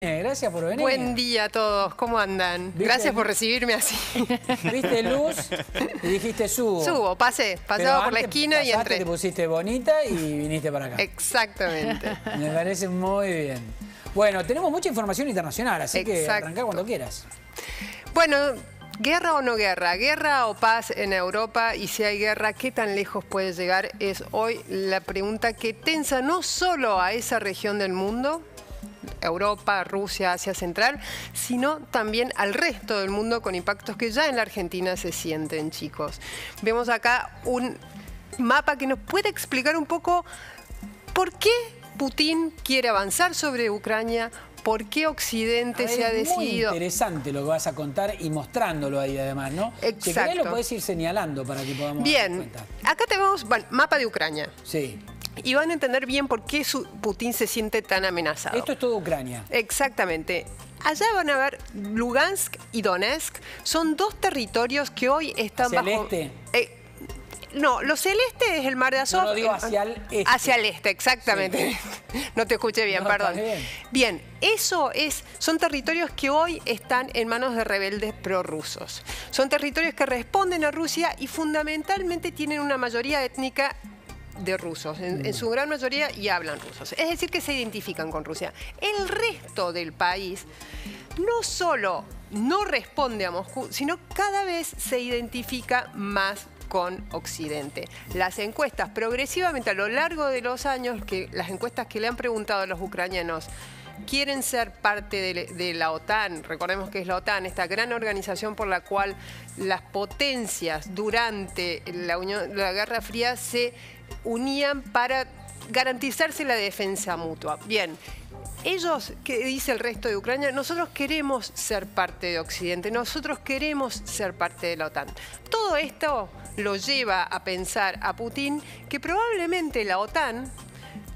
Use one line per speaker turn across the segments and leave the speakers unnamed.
Gracias por venir.
Buen día a todos, ¿cómo andan? Gracias por recibirme así.
Viste luz y dijiste subo.
Subo, pasaba por la esquina y entré.
Te pusiste bonita y viniste para acá.
Exactamente.
Me parece muy bien. Bueno, tenemos mucha información internacional, así que arrancar cuando quieras.
Bueno, guerra o no guerra, guerra o paz en Europa, y si hay guerra, ¿qué tan lejos puede llegar? Es hoy la pregunta que tensa no solo a esa región del mundo, Europa, Rusia, Asia Central, sino también al resto del mundo, con impactos que ya en la Argentina se sienten, chicos. Vemos acá un mapa que nos puede explicar un poco por qué Putin quiere avanzar sobre Ucrania, por qué Occidente se ha decidido.
Es muy interesante lo que vas a contar y mostrándolo ahí además, ¿no?
Exacto.
Si querés lo podés ir señalando para que podamos
Bien,
dar cuenta.
Acá tenemos mapa de Ucrania.
Sí.
Y van a entender bien por qué Putin se siente tan amenazado.
Esto es todo Ucrania.
Exactamente. Allá van a ver Lugansk y Donetsk. Son dos territorios que hoy están
¿Hacia
bajo...
el este?
No, lo celeste es el mar de Azov.
No, digo hacia el este.
Hacia el este, exactamente. Sí. No te escuché bien,
no,
perdón.
Bien,
bien, son territorios que hoy están en manos de rebeldes prorrusos. Son territorios que responden a Rusia y fundamentalmente tienen una mayoría étnica de rusos, en su gran mayoría, y hablan rusos. Es decir, que se identifican con Rusia. El resto del país no solo no responde a Moscú, sino cada vez se identifica más con Occidente. Las encuestas progresivamente a lo largo de los años, las encuestas que le han preguntado a los ucranianos, quieren ser parte de la OTAN. Recordemos que es la OTAN, esta gran organización por la cual las potencias durante la Guerra Fría se unían para garantizarse la defensa mutua. Bien, ellos, ¿qué dice el resto de Ucrania? Nosotros queremos ser parte de Occidente, nosotros queremos ser parte de la OTAN. Todo esto lo lleva a pensar a Putin que probablemente la OTAN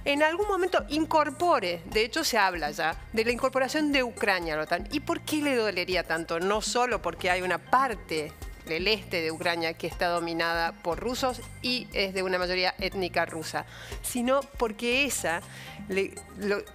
en algún momento incorpore, de hecho se habla ya, de la incorporación de Ucrania a la OTAN. ¿Y por qué le dolería tanto? No solo porque hay una parte del este de Ucrania que está dominada por rusos y es de una mayoría étnica rusa, sino porque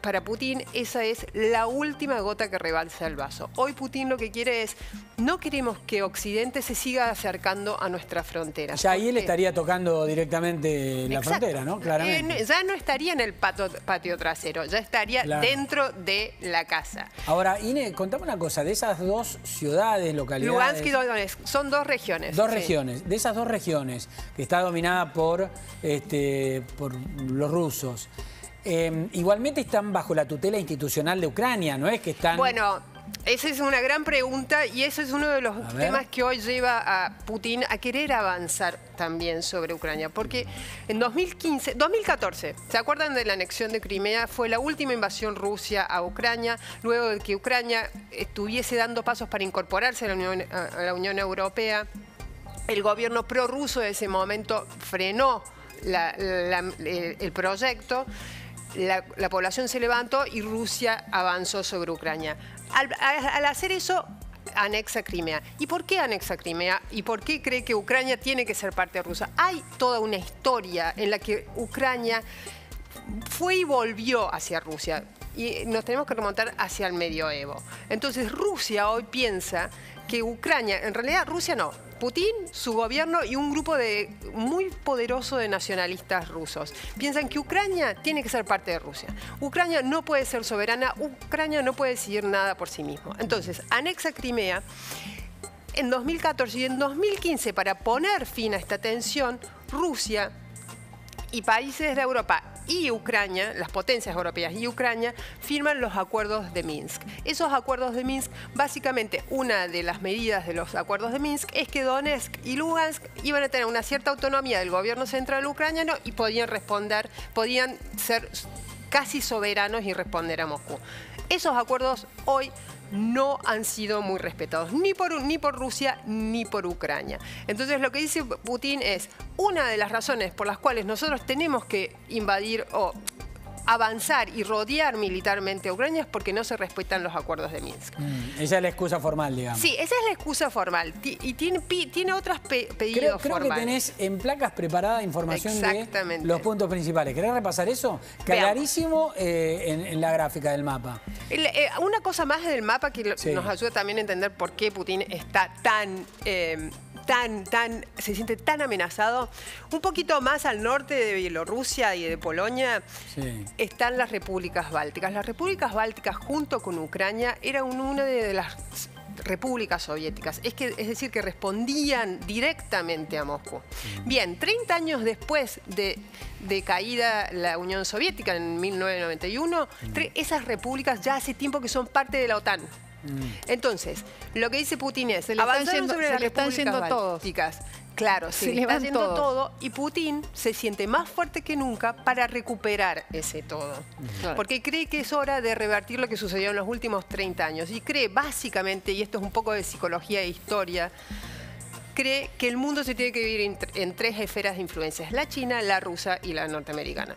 para Putin esa es la última gota que rebalsa el vaso. Hoy Putin lo que quiere es, no queremos que Occidente se siga acercando a nuestras fronteras.
Ya ahí él estaría tocando directamente la frontera, ¿no? Claramente.
Ya no estaría en el patio trasero, ya estaría dentro de la casa.
Ahora, Ine, contame una cosa, de esas dos ciudades, localidades...
Lugansk y Donetsk, son dos regiones.
Dos regiones. De esas dos regiones, que está dominada por los rusos, igualmente están bajo la tutela institucional de Ucrania, ¿no es que están...?
Bueno, esa es una gran pregunta y eso es uno de los temas que hoy lleva a Putin a querer avanzar también sobre Ucrania. Porque en 2014, ¿se acuerdan de la anexión de Crimea? Fue la última invasión Rusia a Ucrania, luego de que Ucrania estuviese dando pasos para incorporarse a la Unión Europea. El gobierno prorruso de ese momento frenó el proyecto. La población se levantó y Rusia avanzó sobre Ucrania. Al hacer eso, anexa Crimea. ¿Y por qué anexa Crimea? ¿Y por qué cree que Ucrania tiene que ser parte de Rusia? Hay toda una historia en la que Ucrania fue y volvió hacia Rusia. Y nos tenemos que remontar hacia el medioevo. Entonces Rusia hoy piensa que Ucrania, en realidad Rusia no, Putin, su gobierno y un grupo muy poderoso de nacionalistas rusos piensan que Ucrania tiene que ser parte de Rusia. Ucrania no puede ser soberana, Ucrania no puede decidir nada por sí mismo. Entonces, anexa Crimea en 2014 y en 2015, para poner fin a esta tensión, Rusia y países de Europa y Ucrania, las potencias europeas y Ucrania, firman los acuerdos de Minsk. Esos acuerdos de Minsk, básicamente una de las medidas de los acuerdos de Minsk es que Donetsk y Lugansk iban a tener una cierta autonomía del gobierno central ucraniano y podían ser casi soberanos y responder a Moscú. Esos acuerdos hoy no han sido muy respetados, ni por Rusia ni por Ucrania. Entonces lo que dice Putin es, una de las razones por las cuales nosotros tenemos que invadir o avanzar y rodear militarmente a Ucrania es porque no se respetan los acuerdos de Minsk.
Esa es la excusa formal, digamos.
Sí, esa es la excusa formal. Y tiene otros pedidos
creo que tenés en placas preparada información de los puntos principales. ¿Querés repasar eso? Clarísimo en la gráfica del mapa.
Una cosa más del mapa que nos ayuda también a entender por qué Putin está se siente tan amenazado. Un poquito más al norte de Bielorrusia y de Polonia están las repúblicas bálticas. Las repúblicas bálticas junto con Ucrania eran una de las repúblicas soviéticas, es decir, que respondían directamente a Moscú. Bien, 30 años después de caída la Unión Soviética en 1991, esas repúblicas ya hace tiempo que son parte de la OTAN. Entonces, lo que dice Putin es, avanzaron sobre las repúblicas bálticas. Claro, se le está yendo todo y Putin se siente más fuerte que nunca para recuperar ese todo. Porque cree que es hora de revertir lo que sucedió en los últimos 30 años. Y cree básicamente, y esto es un poco de psicología e historia, cree que el mundo se tiene que dividir en tres esferas de influencias: la china, la rusa y la norteamericana.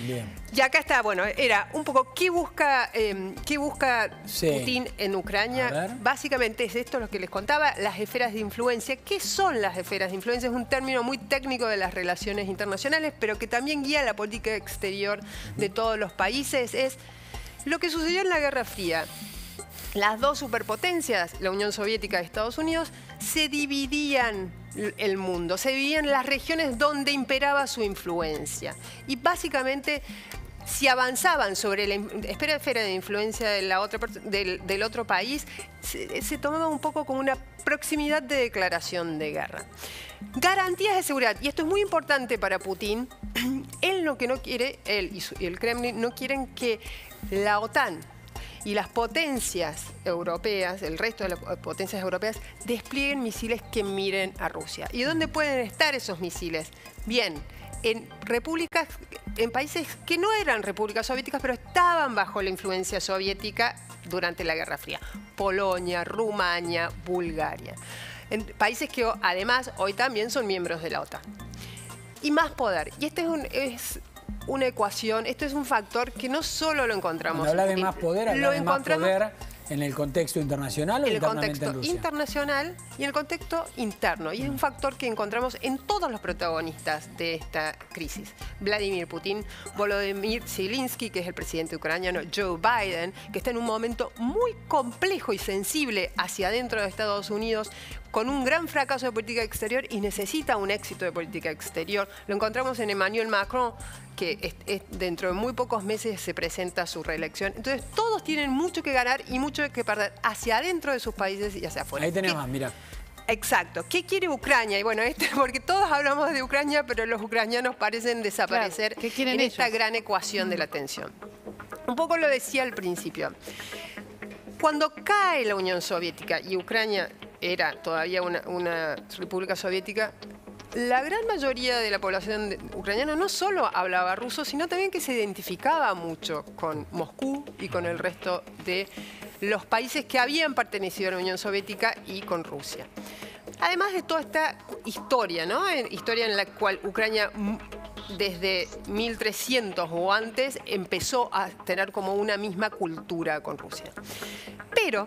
Bien. Y acá está, bueno, era un poco qué busca Putin en Ucrania. Básicamente es esto lo que les contaba, las esferas de influencia. ¿Qué son las esferas de influencia? Es un término muy técnico de las relaciones internacionales, pero que también guía la política exterior de todos los países. Es lo que sucedió en la Guerra Fría. Las dos superpotencias, la Unión Soviética y Estados Unidos, se dividían el mundo, se dividían las regiones donde imperaba su influencia. Y básicamente, si avanzaban sobre la esfera de influencia de del otro país, se tomaba un poco como una proximidad de declaración de guerra. Garantías de seguridad, y esto es muy importante para Putin. Él lo que no quiere, él y el Kremlin no quieren que la OTAN y las potencias europeas, el resto de las potencias europeas, desplieguen misiles que miren a Rusia. ¿Y dónde pueden estar esos misiles? Bien, en repúblicas, en países que no eran repúblicas soviéticas, pero estaban bajo la influencia soviética durante la Guerra Fría. Polonia, Rumania, Bulgaria. En países que además hoy también son miembros de la OTAN. Y más poder. Y este es una ecuación, esto es un factor que no solo lo encontramos.
Cuando habla de más poder, habla de más poder en el contexto internacional o internamente en Rusia.
En el contexto internacional y en el contexto interno. Y es un factor que encontramos en todos los protagonistas de esta crisis. Vladimir Putin, Volodymyr Zelensky, que es el presidente ucraniano, Joe Biden, que está en un momento muy complejo y sensible hacia adentro de Estados Unidos, con un gran fracaso de política exterior y necesita un éxito de política exterior. Lo encontramos en Emmanuel Macron, que dentro de muy pocos meses se presenta su reelección. Entonces, todos tienen mucho que ganar y mucho que perder hacia adentro de sus países y hacia afuera.
Ahí tenemos, mira.
Exacto. ¿Qué quiere Ucrania? Y bueno, porque todos hablamos de Ucrania, pero los ucranianos parecen desaparecer en esta gran ecuación de la tensión. Un poco lo decía al principio. Cuando cae la Unión Soviética y Ucrania era todavía una república soviética, la gran mayoría de la población ucraniana no solo hablaba ruso, sino también que se identificaba mucho con Moscú y con el resto de los países que habían pertenecido a la Unión Soviética y con Rusia. Además de toda esta historia, ¿no? Historia en la cual Ucrania desde 1300 o antes empezó a tener como una misma cultura con Rusia. Pero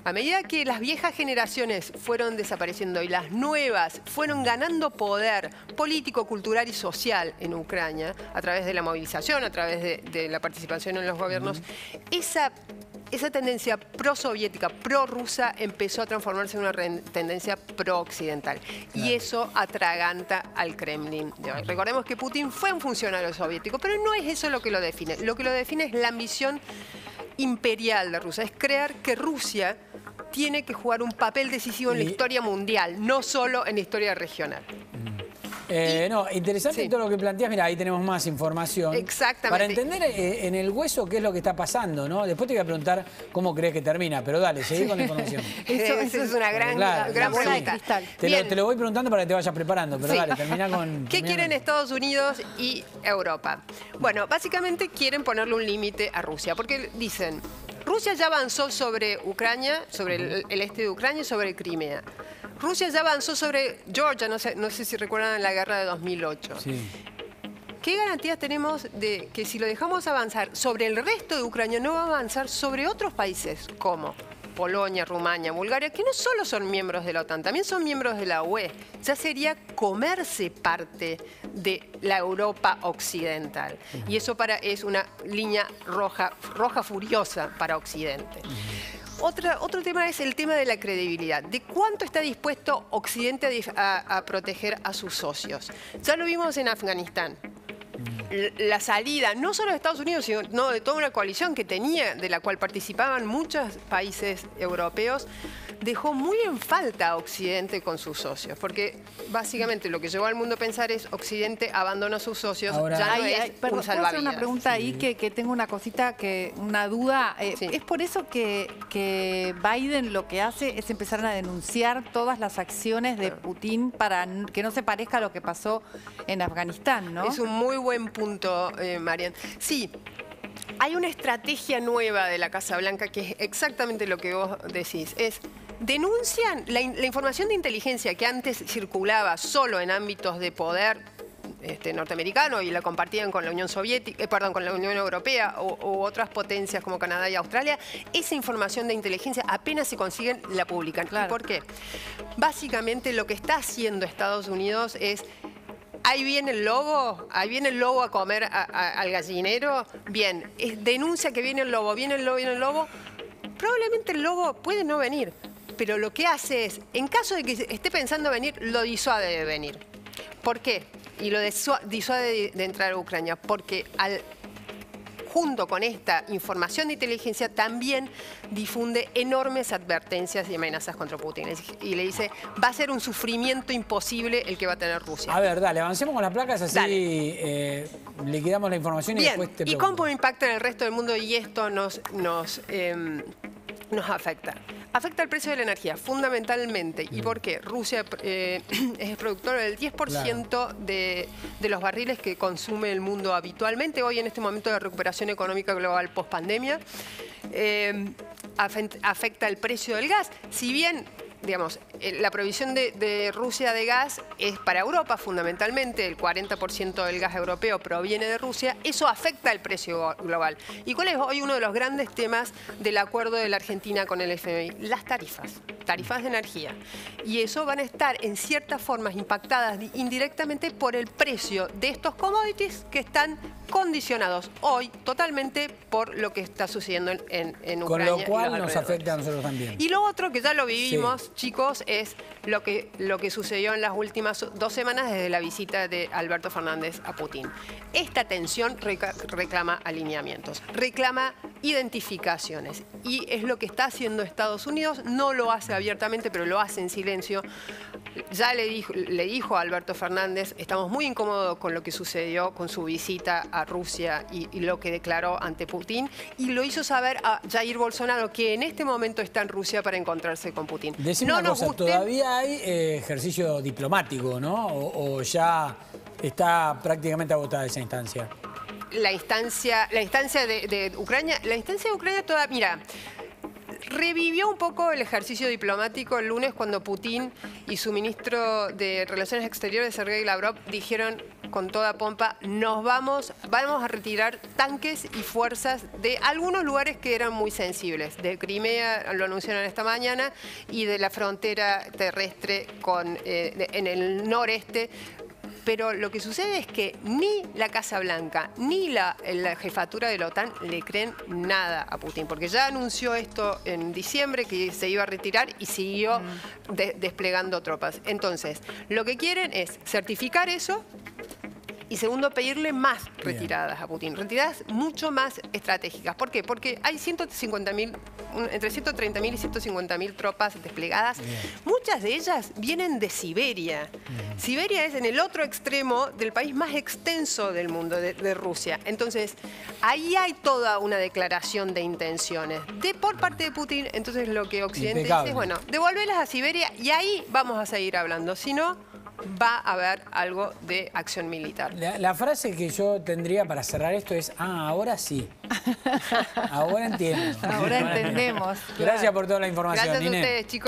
a medida que las viejas generaciones fueron desapareciendo y las nuevas fueron ganando poder político, cultural y social en Ucrania, a través de la movilización, a través de la participación en los gobiernos, esa tendencia pro-soviética, pro-rusa, empezó a transformarse en una tendencia pro-occidental. Y eso atraganta al Kremlin de hoy. Recordemos que Putin fue un funcionario soviético, pero no es eso lo que lo define. Lo que lo define es la ambición imperial de Rusia. Es creer que Rusia tiene que jugar un papel decisivo en la historia mundial, no solo en la historia regional.
No, interesante todo lo que planteas. Mira, ahí tenemos más información.
Exactamente.
Para entender en el hueso qué es lo que está pasando, ¿no? Después te voy a preguntar cómo crees que termina, pero dale, seguí con la información.
Eso es una gran pregunta.
Te lo voy preguntando para que te vayas preparando, pero dale, termina con...
¿Qué quieren Estados Unidos y Europa? Bueno, básicamente quieren ponerle un límite a Rusia, porque dicen, Rusia ya avanzó sobre Ucrania, sobre el este de Ucrania y sobre Crimea. Rusia ya avanzó sobre Georgia, no sé si recuerdan la guerra de 2008. Sí. ¿qué garantías tenemos de que si lo dejamos avanzar sobre el resto de Ucrania, no va a avanzar sobre otros países como Polonia, Rumania, Bulgaria, que no solo son miembros de la OTAN, también son miembros de la UE? Ya sería comerse parte de la Europa occidental. Y eso es una línea roja furiosa para Occidente. Otro tema es el tema de la credibilidad. ¿De cuánto está dispuesto Occidente a proteger a sus socios? Ya lo vimos en Afganistán. La salida, no solo de Estados Unidos, sino de toda una coalición que tenía, de la cual participaban muchos países europeos, dejó muy en falta a Occidente con sus socios. Porque básicamente lo que llevó al mundo a pensar es Occidente abandona a sus socios,
ahora,
ya no es un salvavidas.
¿Puedo hacer una pregunta ahí que tengo una cosita, una duda?
Sí.
¿Es por eso que Biden lo que hace es empezar a denunciar todas las acciones de Putin para que no se parezca a lo que pasó en Afganistán, ¿no?
Es un muy buen punto, Marian. Sí, hay una estrategia nueva de la Casa Blanca que es exactamente lo que vos decís. Denuncian la información de inteligencia que antes circulaba solo en ámbitos de poder norteamericano y la compartían con la Unión Soviética, con la Unión Europea u otras potencias como Canadá y Australia. Esa información de inteligencia apenas se consiguen, la publican.
Claro.
¿Y por qué? Básicamente lo que está haciendo Estados Unidos es: ahí viene el lobo a comer al gallinero. Bien, denuncia que viene el lobo, viene el lobo. Probablemente el lobo puede no venir, pero lo que hace es, en caso de que esté pensando venir, lo disuade de venir. ¿Por qué? Y lo disuade de entrar a Ucrania, porque junto con esta información de inteligencia también difunde enormes advertencias y amenazas contra Putin. Y le dice, va a ser un sufrimiento imposible el que va a tener Rusia.
A ver, dale, avancemos con las placas, así liquidamos la información y
bien,
después te
¿y
pregunto.
cómo impacta en el resto del mundo? Y esto nos afecta. Afecta el precio de la energía, fundamentalmente. ¿Y por qué? Rusia es el productor del 10% de los barriles que consume el mundo habitualmente. Hoy, en este momento de recuperación económica global post-pandemia, afecta el precio del gas. Si bien, digamos, la provisión de Rusia de gas es para Europa fundamentalmente, el 40% del gas europeo proviene de Rusia, eso afecta el precio global. ¿Y cuál es hoy uno de los grandes temas del acuerdo de la Argentina con el FMI? Las tarifas de energía. Y eso van a estar en ciertas formas impactadas indirectamente por el precio de estos commodities que están condicionados hoy totalmente por lo que está sucediendo en Ucrania.
Con lo cual nos afecta a nosotros también.
Y lo otro que ya lo vivimos, chicos, es lo que sucedió en las últimas 2 semanas desde la visita de Alberto Fernández a Putin. Esta tensión reclama alineamientos, reclama identificaciones. Y es lo que está haciendo Estados Unidos. No lo hace abiertamente, pero lo hace en silencio. Ya le dijo a Alberto Fernández, estamos muy incómodos con lo que sucedió con su visita a Rusia y lo que declaró ante Putin. Y lo hizo saber a Jair Bolsonaro, que en este momento está en Rusia para encontrarse con Putin.
Decime una cosa, todavía hay ejercicio diplomático, ¿no? O ya está prácticamente agotada esa instancia.
La instancia de Ucrania, toda, mira, revivió un poco el ejercicio diplomático el lunes cuando Putin y su ministro de Relaciones Exteriores, Sergei Lavrov, dijeron con toda pompa, vamos a retirar tanques y fuerzas de algunos lugares que eran muy sensibles. De Crimea, lo anunciaron esta mañana, y de la frontera terrestre en el noreste. Pero lo que sucede es que ni la Casa Blanca ni la jefatura de la OTAN le creen nada a Putin, porque ya anunció esto en diciembre, que se iba a retirar, y siguió desplegando tropas. Entonces, lo que quieren es certificar eso. Y segundo, pedirle más retiradas a Putin, retiradas mucho más estratégicas. ¿Por qué? Porque hay entre 130.000 y 150.000 tropas desplegadas. Muchas de ellas vienen de Siberia. Siberia es en el otro extremo del país más extenso del mundo, de Rusia. Entonces, ahí hay toda una declaración de intenciones por parte de Putin. Entonces, lo que Occidente dice es, bueno, devolverlas a Siberia y ahí vamos a seguir hablando. Si no, va a haber algo de acción militar.
La frase que yo tendría para cerrar esto es, ahora sí. Ahora entiendo.
Ahora entendemos.
Gracias por toda la información,
Gracias a
Ninel.
ustedes, chicos.